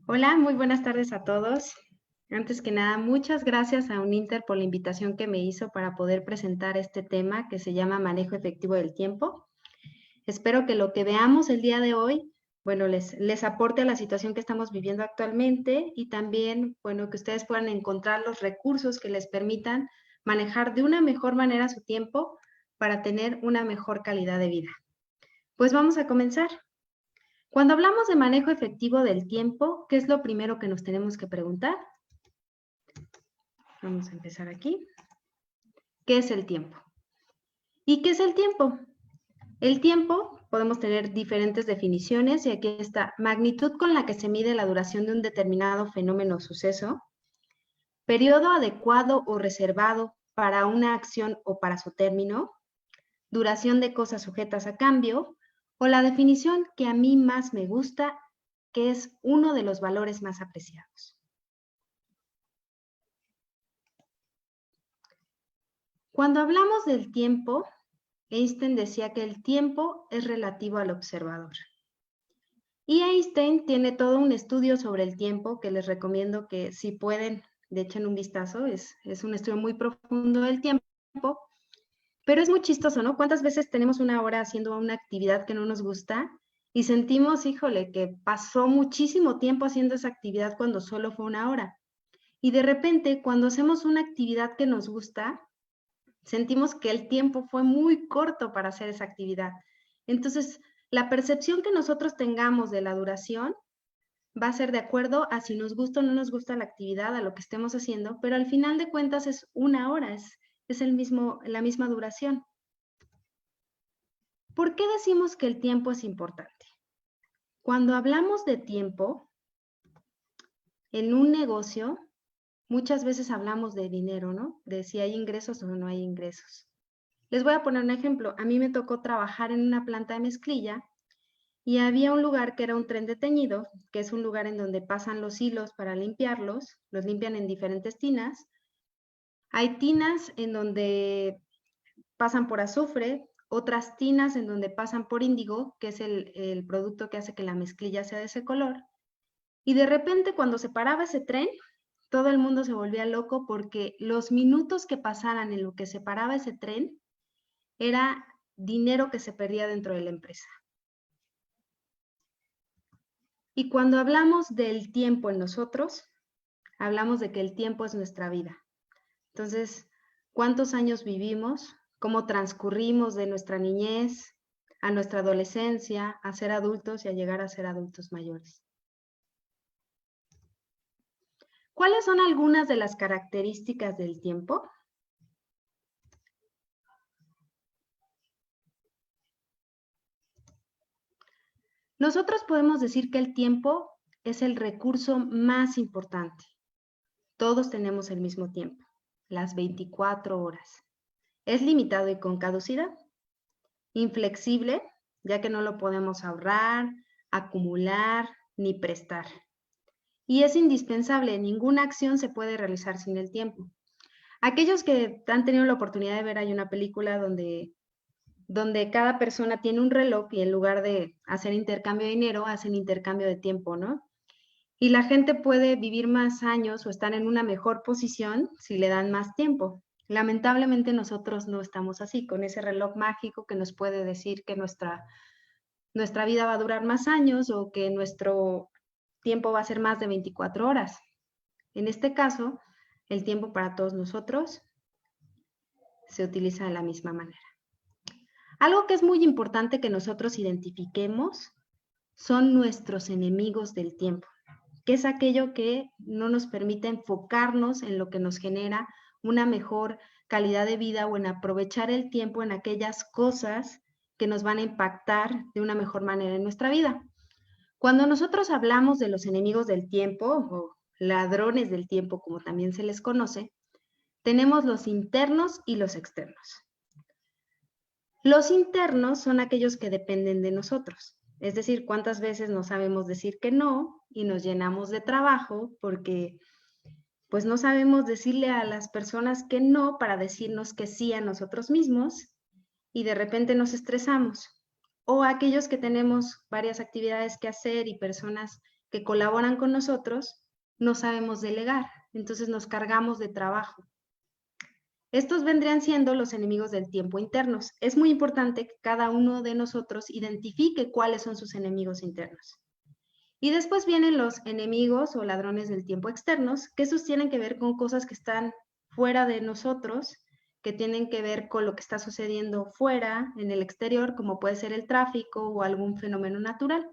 Hola, muy buenas tardes a todos. Antes que nada, muchas gracias a Uninter por la invitación que me hizo para poder presentar este tema que se llama manejo efectivo del tiempo. Espero que lo que veamos el día de hoy, bueno, les aporte a la situación que estamos viviendo actualmente y también, bueno, que ustedes puedan encontrar los recursos que les permitan manejar de una mejor manera su tiempo para tener una mejor calidad de vida. Pues vamos a comenzar. Cuando hablamos de manejo efectivo del tiempo, ¿qué es lo primero que nos tenemos que preguntar? Vamos a empezar aquí. ¿Qué es el tiempo? ¿Y qué es el tiempo? El tiempo podemos tener diferentes definiciones y aquí está magnitud con la que se mide la duración de un determinado fenómeno o suceso, periodo adecuado o reservado para una acción o para su término, duración de cosas sujetas a cambio o la definición que a mí más me gusta, que es uno de los valores más apreciados. Cuando hablamos del tiempo, Einstein decía que el tiempo es relativo al observador. Y Einstein tiene todo un estudio sobre el tiempo que les recomiendo que si pueden, le echen un vistazo. Es un estudio muy profundo del tiempo, pero es muy chistoso, ¿no? ¿Cuántas veces tenemos una hora haciendo una actividad que no nos gusta y sentimos, híjole, que pasó muchísimo tiempo haciendo esa actividad cuando solo fue una hora? Y de repente, cuando hacemos una actividad que nos gusta, sentimos que el tiempo fue muy corto para hacer esa actividad. Entonces, la percepción que nosotros tengamos de la duración va a ser de acuerdo a si nos gusta o no nos gusta la actividad, a lo que estemos haciendo, pero al final de cuentas es una hora, es la misma duración. ¿Por qué decimos que el tiempo es importante? Cuando hablamos de tiempo en un negocio, muchas veces hablamos de dinero, ¿no? De si hay ingresos o no hay ingresos. Les voy a poner un ejemplo. A mí me tocó trabajar en una planta de mezclilla y había un lugar que era un tren de teñido, que es un lugar en donde pasan los hilos para limpiarlos, los limpian en diferentes tinas. Hay tinas en donde pasan por azufre, otras tinas en donde pasan por índigo, que es el producto que hace que la mezclilla sea de ese color. Y de repente cuando se paraba ese tren, todo el mundo se volvía loco porque los minutos que pasaran en lo que se paraba ese tren era dinero que se perdía dentro de la empresa. Y cuando hablamos del tiempo en nosotros, hablamos de que el tiempo es nuestra vida. Entonces, ¿cuántos años vivimos? ¿Cómo transcurrimos de nuestra niñez a nuestra adolescencia, a ser adultos y a llegar a ser adultos mayores? ¿Cuáles son algunas de las características del tiempo? Nosotros podemos decir que el tiempo es el recurso más importante. Todos tenemos el mismo tiempo, las 24 horas. Es limitado y con caducidad. Inflexible, ya que no lo podemos ahorrar, acumular ni prestar. Y es indispensable, ninguna acción se puede realizar sin el tiempo. Aquellos que han tenido la oportunidad de ver, hay una película donde cada persona tiene un reloj y en lugar de hacer intercambio de dinero, hacen intercambio de tiempo, ¿no? Y la gente puede vivir más años o estar en una mejor posición si le dan más tiempo. Lamentablemente nosotros no estamos así, con ese reloj mágico que nos puede decir que nuestra vida va a durar más años o que nuestro tiempo va a ser más de 24 horas. En este caso, el tiempo para todos nosotros se utiliza de la misma manera. Algo que es muy importante que nosotros identifiquemos son nuestros enemigos del tiempo, que es aquello que no nos permite enfocarnos en lo que nos genera una mejor calidad de vida o en aprovechar el tiempo en aquellas cosas que nos van a impactar de una mejor manera en nuestra vida. Cuando nosotros hablamos de los enemigos del tiempo o ladrones del tiempo, como también se les conoce, tenemos los internos y los externos. Los internos son aquellos que dependen de nosotros, es decir, cuántas veces no sabemos decir que no y nos llenamos de trabajo porque pues no sabemos decirle a las personas que no para decirnos que sí a nosotros mismos y de repente nos estresamos. O aquellos que tenemos varias actividades que hacer y personas que colaboran con nosotros, no sabemos delegar, entonces nos cargamos de trabajo. Estos vendrían siendo los enemigos del tiempo internos. Es muy importante que cada uno de nosotros identifique cuáles son sus enemigos internos. Y después vienen los enemigos o ladrones del tiempo externos, que esos tienen que ver con cosas que están fuera de nosotros, que tienen que ver con lo que está sucediendo fuera, en el exterior, como puede ser el tráfico o algún fenómeno natural.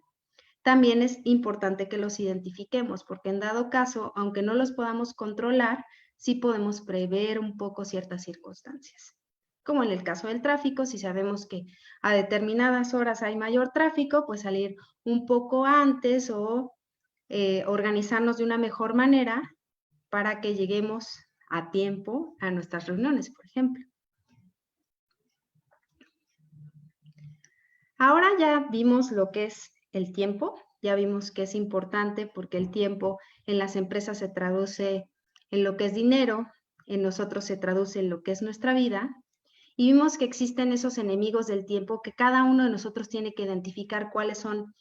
También es importante que los identifiquemos, porque en dado caso, aunque no los podamos controlar, sí podemos prever un poco ciertas circunstancias. Como en el caso del tráfico, si sabemos que a determinadas horas hay mayor tráfico, pues salir un poco antes o organizarnos de una mejor manera para que lleguemos a tiempo a nuestras reuniones, por ejemplo. Ahora ya vimos lo que es el tiempo, ya vimos que es importante porque el tiempo en las empresas se traduce en lo que es dinero, en nosotros se traduce en lo que es nuestra vida, y vimos que existen esos enemigos del tiempo que cada uno de nosotros tiene que identificar cuáles son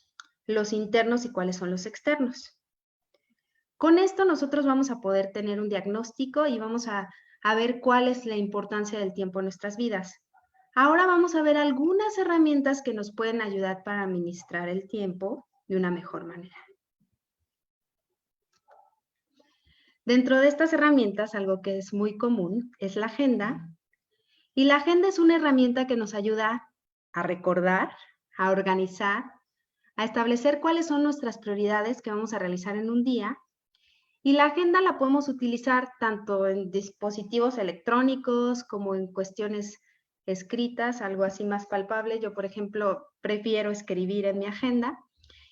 los internos y cuáles son los externos. Con esto nosotros vamos a poder tener un diagnóstico y vamos a ver cuál es la importancia del tiempo en nuestras vidas. Ahora vamos a ver algunas herramientas que nos pueden ayudar para administrar el tiempo de una mejor manera. Dentro de estas herramientas, algo que es muy común es la agenda. Y la agenda es una herramienta que nos ayuda a recordar, a organizar, a establecer cuáles son nuestras prioridades que vamos a realizar en un día. Y la agenda la podemos utilizar tanto en dispositivos electrónicos como en cuestiones escritas, algo así más palpable. Yo, por ejemplo, prefiero escribir en mi agenda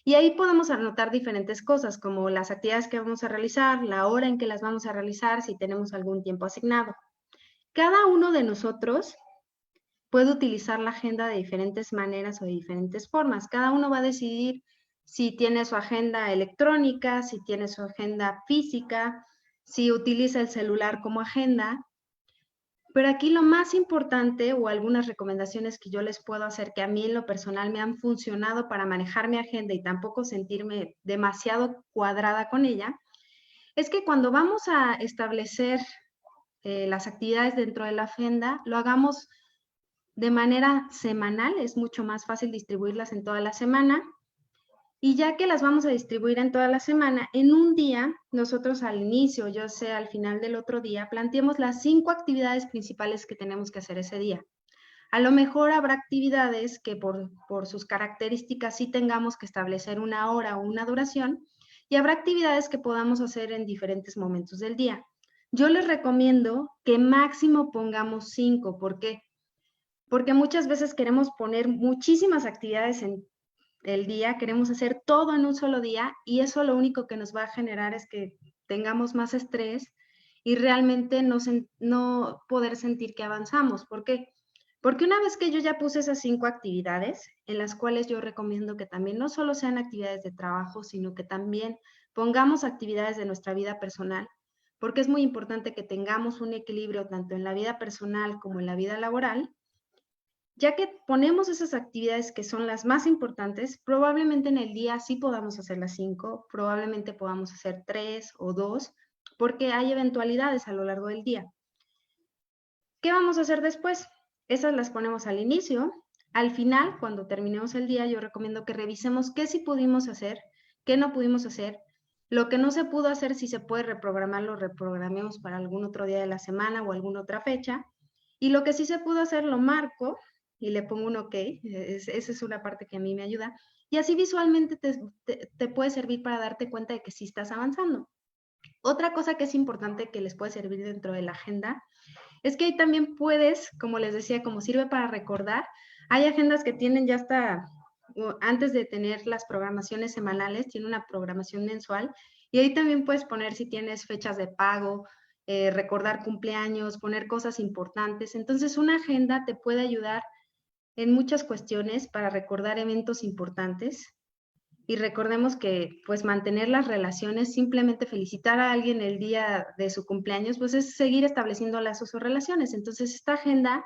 y ahí podemos anotar diferentes cosas como las actividades que vamos a realizar, la hora en que las vamos a realizar, si tenemos algún tiempo asignado. Cada uno de nosotros puede utilizar la agenda de diferentes maneras o de diferentes formas. Cada uno va a decidir si tiene su agenda electrónica, si tiene su agenda física, si utiliza el celular como agenda. Pero aquí lo más importante o algunas recomendaciones que yo les puedo hacer que a mí en lo personal me han funcionado para manejar mi agenda y tampoco sentirme demasiado cuadrada con ella, es que cuando vamos a establecer las actividades dentro de la agenda, lo hagamos de manera semanal, es mucho más fácil distribuirlas en toda la semana. Y ya que las vamos a distribuir en toda la semana, en un día, nosotros al inicio, yo sé, al final del otro día, planteemos las 5 actividades principales que tenemos que hacer ese día. A lo mejor habrá actividades que por sus características sí tengamos que establecer una hora o una duración, y habrá actividades que podamos hacer en diferentes momentos del día. Yo les recomiendo que máximo pongamos 5, ¿por qué? Porque muchas veces queremos poner muchísimas actividades en el día, queremos hacer todo en un solo día y eso lo único que nos va a generar es que tengamos más estrés y realmente no poder sentir que avanzamos. ¿Por qué? Porque una vez que yo ya puse esas 5 actividades, en las cuales yo recomiendo que también no solo sean actividades de trabajo, sino que también pongamos actividades de nuestra vida personal, porque es muy importante que tengamos un equilibrio tanto en la vida personal como en la vida laboral. Ya que ponemos esas actividades que son las más importantes, probablemente en el día sí podamos hacer las 5, probablemente podamos hacer 3 o 2, porque hay eventualidades a lo largo del día. ¿Qué vamos a hacer después? Esas las ponemos al inicio. Al final, cuando terminemos el día, yo recomiendo que revisemos qué sí pudimos hacer, qué no pudimos hacer. Lo que no se pudo hacer, si se puede reprogramar, lo reprogramemos para algún otro día de la semana o alguna otra fecha. Y lo que sí se pudo hacer, lo marco y le pongo un OK. Esa es una parte que a mí me ayuda. Y así visualmente te puede servir para darte cuenta de que sí estás avanzando. Otra cosa que es importante que les puede servir dentro de la agenda es que ahí también puedes, como les decía, como sirve para recordar, hay agendas que tienen ya hasta, antes de tener las programaciones semanales, tiene una programación mensual y ahí también puedes poner si tienes fechas de pago, recordar cumpleaños, poner cosas importantes. Entonces, una agenda te puede ayudar en muchas cuestiones para recordar eventos importantes. Y recordemos que pues mantener las relaciones, simplemente felicitar a alguien el día de su cumpleaños, pues es seguir estableciendo lazos o relaciones. Entonces esta agenda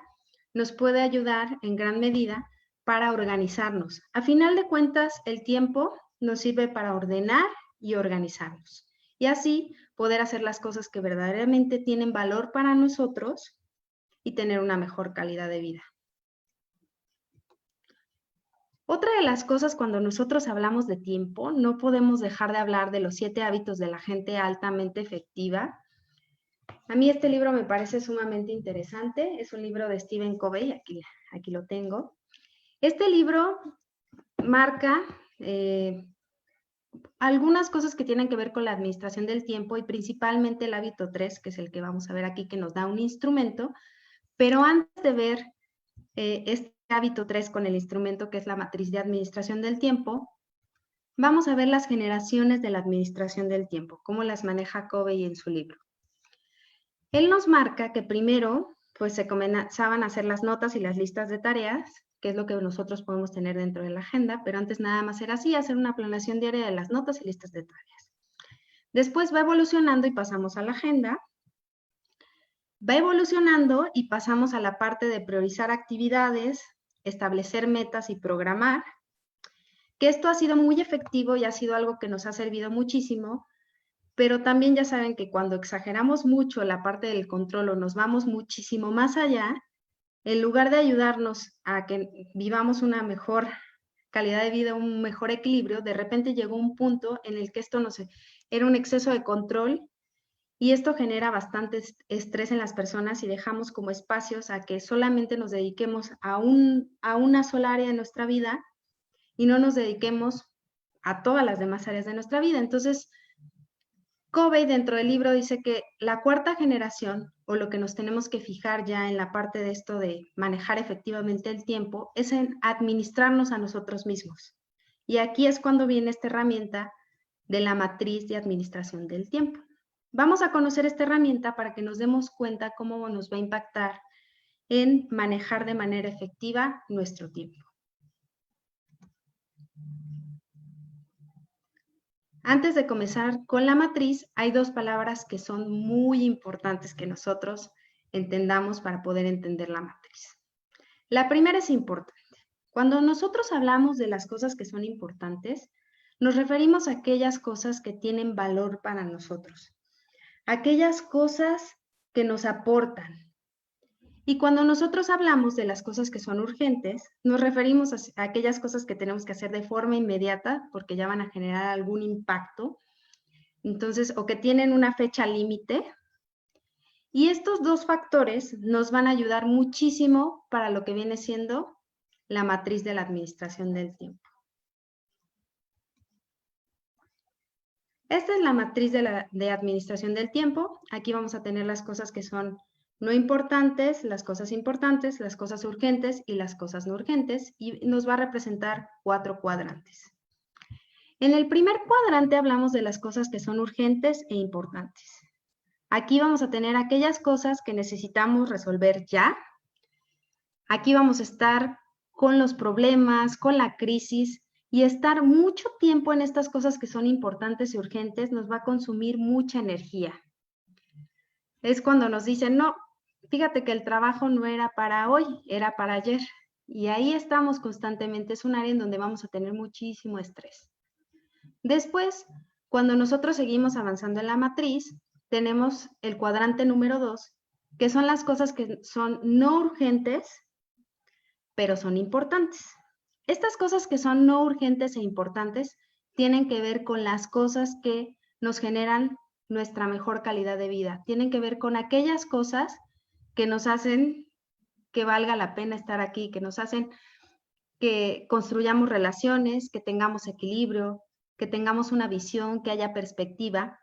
nos puede ayudar en gran medida para organizarnos. A final de cuentas, el tiempo nos sirve para ordenar y organizarnos. Y así poder hacer las cosas que verdaderamente tienen valor para nosotros y tener una mejor calidad de vida. Otra de las cosas cuando nosotros hablamos de tiempo, no podemos dejar de hablar de los 7 hábitos de la gente altamente efectiva. A mí este libro me parece sumamente interesante. Es un libro de Stephen Covey, aquí lo tengo. Este libro marca algunas cosas que tienen que ver con la administración del tiempo y principalmente el hábito 3, que es el que vamos a ver aquí, que nos da un instrumento. Pero antes de ver este hábito 3 con el instrumento que es la matriz de administración del tiempo, vamos a ver las generaciones de la administración del tiempo, cómo las maneja Covey en su libro. Él nos marca que primero, pues se comenzaban a hacer las notas y las listas de tareas, que es lo que nosotros podemos tener dentro de la agenda, pero antes nada más era así, hacer una planeación diaria de las notas y listas de tareas. Después va evolucionando y pasamos a la agenda. Va evolucionando y pasamos a la parte de priorizar actividades, establecer metas y programar, que esto ha sido muy efectivo y ha sido algo que nos ha servido muchísimo, pero también ya saben que cuando exageramos mucho la parte del control o nos vamos muchísimo más allá, en lugar de ayudarnos a que vivamos una mejor calidad de vida, un mejor equilibrio, de repente llegó un punto en el que esto era un exceso de control y esto genera bastante estrés en las personas y dejamos como espacios a que solamente nos dediquemos a una sola área de nuestra vida y no nos dediquemos a todas las demás áreas de nuestra vida. Entonces, Covey dentro del libro dice que la cuarta generación, o lo que nos tenemos que fijar ya en la parte de esto de manejar efectivamente el tiempo, es en administrarnos a nosotros mismos. Y aquí es cuando viene esta herramienta de la matriz de administración del tiempo. Vamos a conocer esta herramienta para que nos demos cuenta cómo nos va a impactar en manejar de manera efectiva nuestro tiempo. Antes de comenzar con la matriz, hay 2 palabras que son muy importantes que nosotros entendamos para poder entender la matriz. La primera es importante. Cuando nosotros hablamos de las cosas que son importantes, nos referimos a aquellas cosas que tienen valor para nosotros, aquellas cosas que nos aportan. Y cuando nosotros hablamos de las cosas que son urgentes, nos referimos a aquellas cosas que tenemos que hacer de forma inmediata porque ya van a generar algún impacto, entonces, o que tienen una fecha límite. Y estos 2 factores nos van a ayudar muchísimo para lo que viene siendo la matriz de la administración del tiempo. Esta es la matriz de administración del tiempo. Aquí vamos a tener las cosas que son no importantes, las cosas importantes, las cosas urgentes y las cosas no urgentes, y nos va a representar 4 cuadrantes. En el primer cuadrante hablamos de las cosas que son urgentes e importantes. Aquí vamos a tener aquellas cosas que necesitamos resolver ya. Aquí vamos a estar con los problemas, con la crisis, y estar mucho tiempo en estas cosas que son importantes y urgentes nos va a consumir mucha energía. Es cuando nos dicen, no, fíjate que el trabajo no era para hoy, era para ayer. Y ahí estamos constantemente, es un área en donde vamos a tener muchísimo estrés. Después, cuando nosotros seguimos avanzando en la matriz, tenemos el cuadrante número 2, que son las cosas que son no urgentes, pero son importantes. Estas cosas que son no urgentes e importantes tienen que ver con las cosas que nos generan nuestra mejor calidad de vida. Tienen que ver con aquellas cosas que nos hacen que valga la pena estar aquí, que nos hacen que construyamos relaciones, que tengamos equilibrio, que tengamos una visión, que haya perspectiva,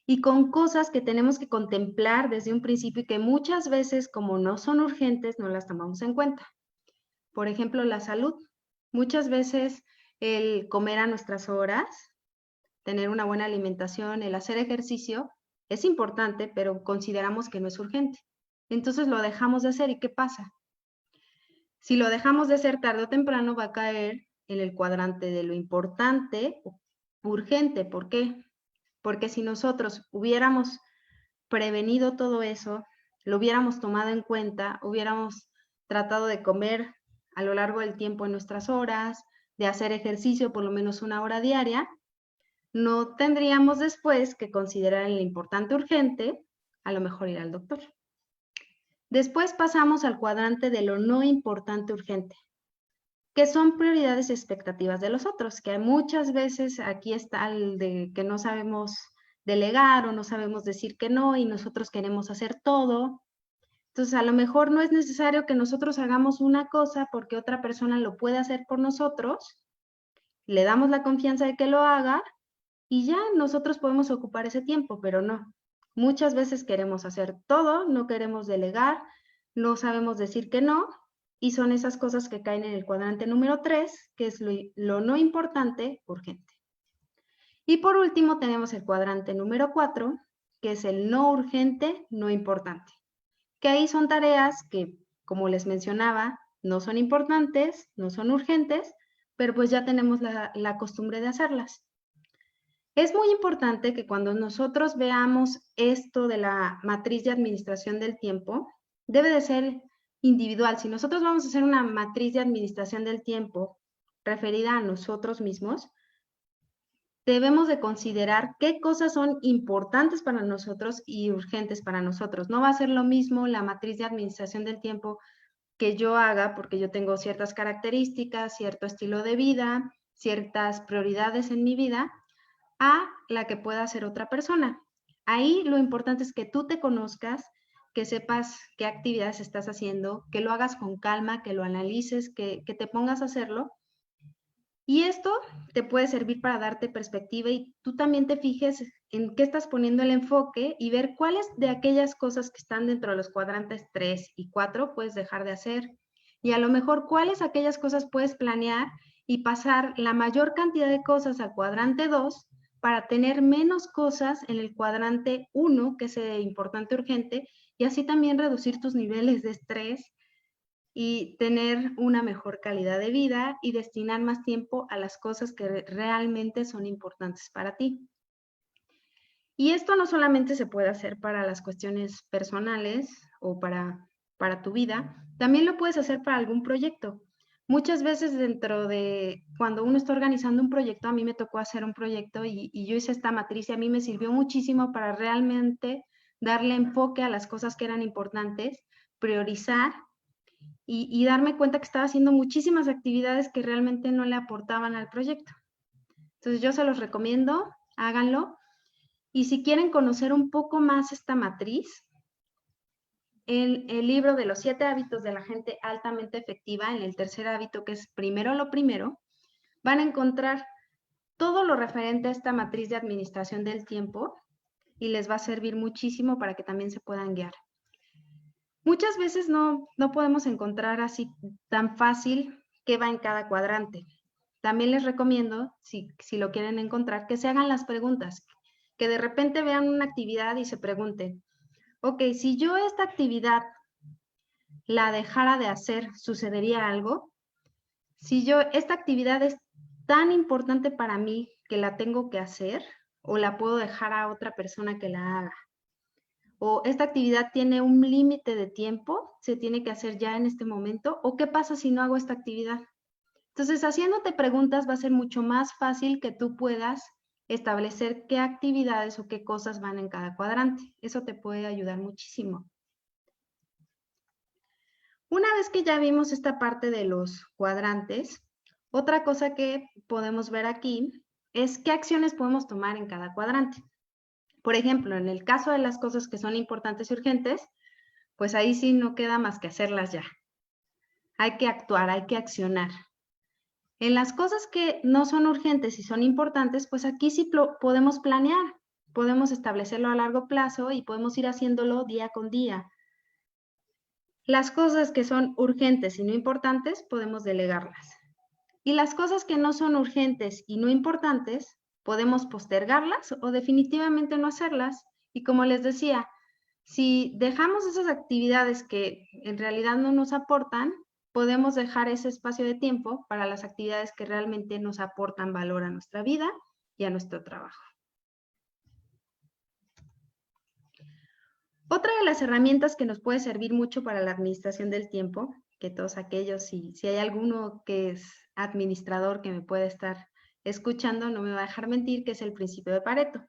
y con cosas que tenemos que contemplar desde un principio y que muchas veces, como no son urgentes, no las tomamos en cuenta. Por ejemplo, la salud. Muchas veces el comer a nuestras horas, tener una buena alimentación, el hacer ejercicio, es importante, pero consideramos que no es urgente. Entonces lo dejamos de hacer, ¿y qué pasa? Si lo dejamos de hacer tarde o temprano, va a caer en el cuadrante de lo importante, urgente. ¿Por qué? Porque si nosotros hubiéramos prevenido todo eso, lo hubiéramos tomado en cuenta, hubiéramos tratado de comer a lo largo del tiempo en nuestras horas, de hacer ejercicio por lo menos 1 hora diaria, no tendríamos después que considerar el importante urgente, a lo mejor ir al doctor. Después pasamos al cuadrante de lo no importante urgente, que son prioridades y expectativas de los otros, que muchas veces aquí está el de que no sabemos delegar o no sabemos decir que no y nosotros queremos hacer todo. Entonces, a lo mejor no es necesario que nosotros hagamos una cosa porque otra persona lo puede hacer por nosotros, le damos la confianza de que lo haga y ya nosotros podemos ocupar ese tiempo, pero no. Muchas veces queremos hacer todo, no queremos delegar, no sabemos decir que no, y son esas cosas que caen en el cuadrante número 3, que es lo no importante, urgente. Y por último tenemos el cuadrante número 4, que es el no urgente, no importante, que ahí son tareas que, como les mencionaba, no son importantes, no son urgentes, pero pues ya tenemos la costumbre de hacerlas. Es muy importante que cuando nosotros veamos esto de la matriz de administración del tiempo, debe de ser individual. Si nosotros vamos a hacer una matriz de administración del tiempo referida a nosotros mismos, debemos de considerar qué cosas son importantes para nosotros y urgentes para nosotros. No va a ser lo mismo la matriz de administración del tiempo que yo haga porque yo tengo ciertas características, cierto estilo de vida, ciertas prioridades en mi vida, a la que pueda hacer otra persona. Ahí lo importante es que tú te conozcas, que sepas qué actividades estás haciendo, que lo hagas con calma, que lo analices, que te pongas a hacerlo. Y esto te puede servir para darte perspectiva y tú también te fijes en qué estás poniendo el enfoque y ver cuáles de aquellas cosas que están dentro de los cuadrantes 3 y 4 puedes dejar de hacer. Y a lo mejor cuáles aquellas cosas puedes planear y pasar la mayor cantidad de cosas al cuadrante 2 para tener menos cosas en el cuadrante 1, que es importante urgente, y así también reducir tus niveles de estrés y tener una mejor calidad de vida y destinar más tiempo a las cosas que realmente son importantes para ti. Y esto no solamente se puede hacer para las cuestiones personales o para tu vida, también lo puedes hacer para algún proyecto. Muchas veces dentro de cuando uno está organizando un proyecto, a mí me tocó hacer un proyecto y yo hice esta matriz y a mí me sirvió muchísimo para realmente darle enfoque a las cosas que eran importantes, priorizar y darme cuenta que estaba haciendo muchísimas actividades que realmente no le aportaban al proyecto. Entonces yo se los recomiendo, háganlo. Y si quieren conocer un poco más esta matriz, en el libro de los 7 hábitos de la gente altamente efectiva, en el tercer hábito que es primero lo primero, van a encontrar todo lo referente a esta matriz de administración del tiempo y les va a servir muchísimo para que también se puedan guiar. Muchas veces no podemos encontrar así tan fácil qué va en cada cuadrante. También les recomiendo, si lo quieren encontrar, que se hagan las preguntas, que de repente vean una actividad y se pregunten, ok, si yo esta actividad la dejara de hacer, ¿sucedería algo? Si yo esta actividad es tan importante para mí que la tengo que hacer o la puedo dejar a otra persona que la haga. O esta actividad tiene un límite de tiempo, se tiene que hacer ya en este momento, o qué pasa si no hago esta actividad. Entonces, haciéndote preguntas va a ser mucho más fácil que tú puedas establecer qué actividades o qué cosas van en cada cuadrante. Eso te puede ayudar muchísimo. Una vez que ya vimos esta parte de los cuadrantes, otra cosa que podemos ver aquí es qué acciones podemos tomar en cada cuadrante. Por ejemplo, en el caso de las cosas que son importantes y urgentes, pues ahí sí no queda más que hacerlas ya. Hay que actuar, hay que accionar. En las cosas que no son urgentes y son importantes, pues aquí sí podemos planear, podemos establecerlo a largo plazo y podemos ir haciéndolo día con día. Las cosas que son urgentes y no importantes, podemos delegarlas. Y las cosas que no son urgentes y no importantes, podemos postergarlas o definitivamente no hacerlas. Y como les decía, si dejamos esas actividades que en realidad no nos aportan, podemos dejar ese espacio de tiempo para las actividades que realmente nos aportan valor a nuestra vida y a nuestro trabajo. Otra de las herramientas que nos puede servir mucho para la administración del tiempo, que todos aquellos, si hay alguno que es administrador que me puede estar escuchando no me va a dejar mentir, que es el principio de Pareto,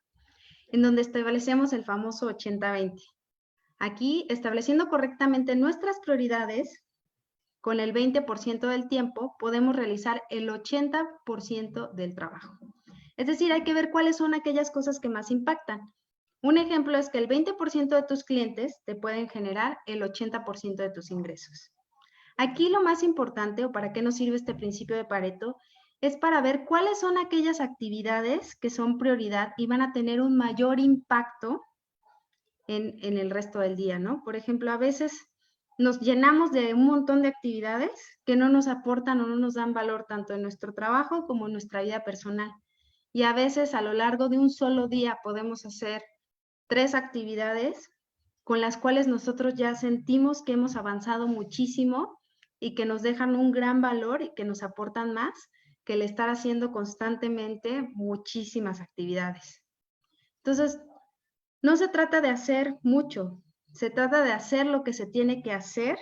en donde establecemos el famoso 80-20. Aquí, estableciendo correctamente nuestras prioridades, con el 20% del tiempo podemos realizar el 80% del trabajo. Es decir, hay que ver cuáles son aquellas cosas que más impactan. Un ejemplo es que el 20% de tus clientes te pueden generar el 80% de tus ingresos. Aquí lo más importante, o para qué nos sirve este principio de Pareto, es para ver cuáles son aquellas actividades que son prioridad y van a tener un mayor impacto en el resto del día, ¿no? Por ejemplo, a veces nos llenamos de un montón de actividades que no nos aportan o no nos dan valor tanto en nuestro trabajo como en nuestra vida personal. Y a veces a lo largo de un solo día podemos hacer 3 actividades con las cuales nosotros ya sentimos que hemos avanzado muchísimo y que nos dejan un gran valor y que nos aportan más que el estar haciendo constantemente muchísimas actividades. Entonces, no se trata de hacer mucho, se trata de hacer lo que se tiene que hacer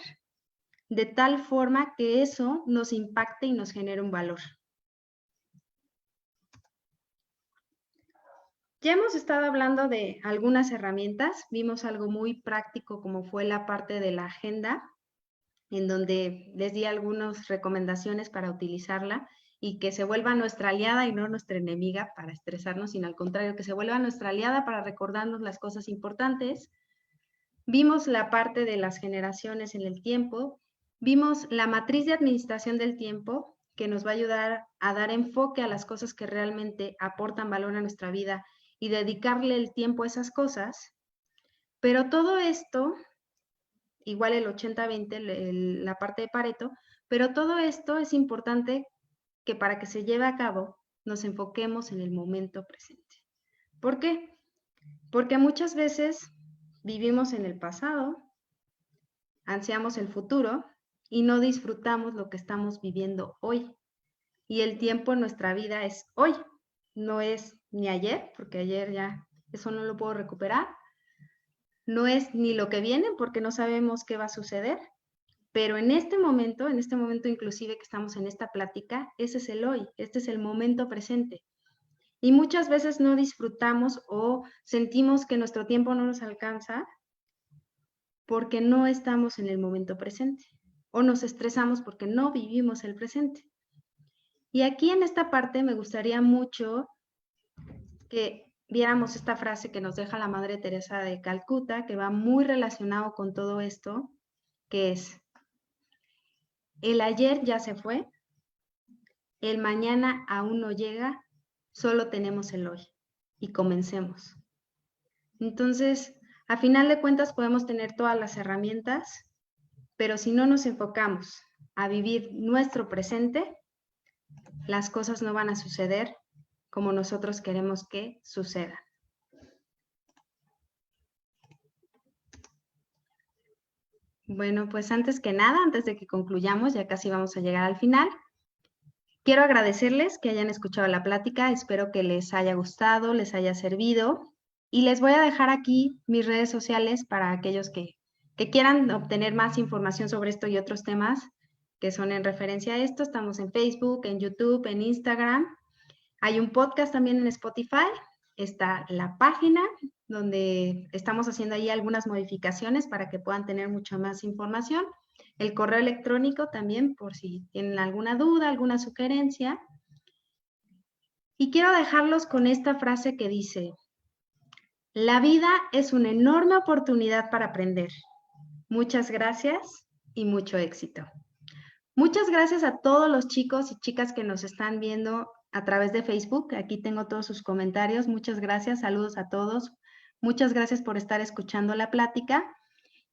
de tal forma que eso nos impacte y nos genere un valor. Ya hemos estado hablando de algunas herramientas, vimos algo muy práctico como fue la parte de la agenda, en donde les di algunas recomendaciones para utilizarla y que se vuelva nuestra aliada y no nuestra enemiga para estresarnos, sino al contrario, que se vuelva nuestra aliada para recordarnos las cosas importantes. Vimos la parte de las generaciones en el tiempo, vimos la matriz de administración del tiempo, que nos va a ayudar a dar enfoque a las cosas que realmente aportan valor a nuestra vida y dedicarle el tiempo a esas cosas. Pero todo esto, igual el 80-20, la parte de Pareto, pero todo esto es importante que para que se lleve a cabo nos enfoquemos en el momento presente. ¿Por qué? Porque muchas veces vivimos en el pasado, ansiamos el futuro y no disfrutamos lo que estamos viviendo hoy. Y el tiempo en nuestra vida es hoy, no es ni ayer, porque ayer ya eso no lo puedo recuperar, no es ni lo que viene, porque no sabemos qué va a suceder, pero en este momento inclusive que estamos en esta plática, ese es el hoy, este es el momento presente. Y muchas veces no disfrutamos o sentimos que nuestro tiempo no nos alcanza porque no estamos en el momento presente o nos estresamos porque no vivimos el presente. Y aquí en esta parte me gustaría mucho que viéramos esta frase que nos deja la Madre Teresa de Calcuta, que va muy relacionado con todo esto, que es: el ayer ya se fue, el mañana aún no llega, solo tenemos el hoy. Y comencemos. Entonces, a final de cuentas podemos tener todas las herramientas, pero si no nos enfocamos a vivir nuestro presente, las cosas no van a suceder como nosotros queremos que sucedan. Bueno, pues antes que nada, antes de que concluyamos, ya casi vamos a llegar al final, quiero agradecerles que hayan escuchado la plática, espero que les haya gustado, les haya servido, y les voy a dejar aquí mis redes sociales para aquellos que quieran obtener más información sobre esto y otros temas que son en referencia a esto. Estamos en Facebook, en YouTube, en Instagram. Hay un podcast también en Spotify. Está la página donde estamos haciendo ahí algunas modificaciones para que puedan tener mucha más información. El correo electrónico también, por si tienen alguna duda, alguna sugerencia. Y quiero dejarlos con esta frase que dice: la vida es una enorme oportunidad para aprender. Muchas gracias y mucho éxito. Muchas gracias a todos los chicos y chicas que nos están viendo a través de Facebook. Aquí tengo todos sus comentarios. Muchas gracias, saludos a todos. Muchas gracias por estar escuchando la plática.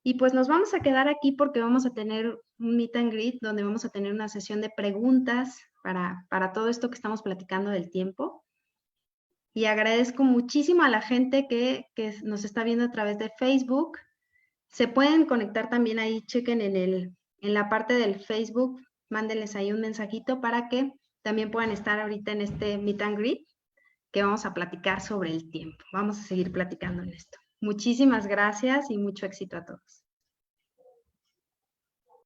Y pues nos vamos a quedar aquí porque vamos a tener un meet and greet donde vamos a tener una sesión de preguntas para todo esto que estamos platicando del tiempo. Y agradezco muchísimo a la gente que nos está viendo a través de Facebook. Se pueden conectar también ahí, chequen en la parte del Facebook, mándenles ahí un mensajito para que también puedan estar ahorita en este meet and greet que vamos a platicar sobre el tiempo. Vamos a seguir platicando en esto. Muchísimas gracias y mucho éxito a todos.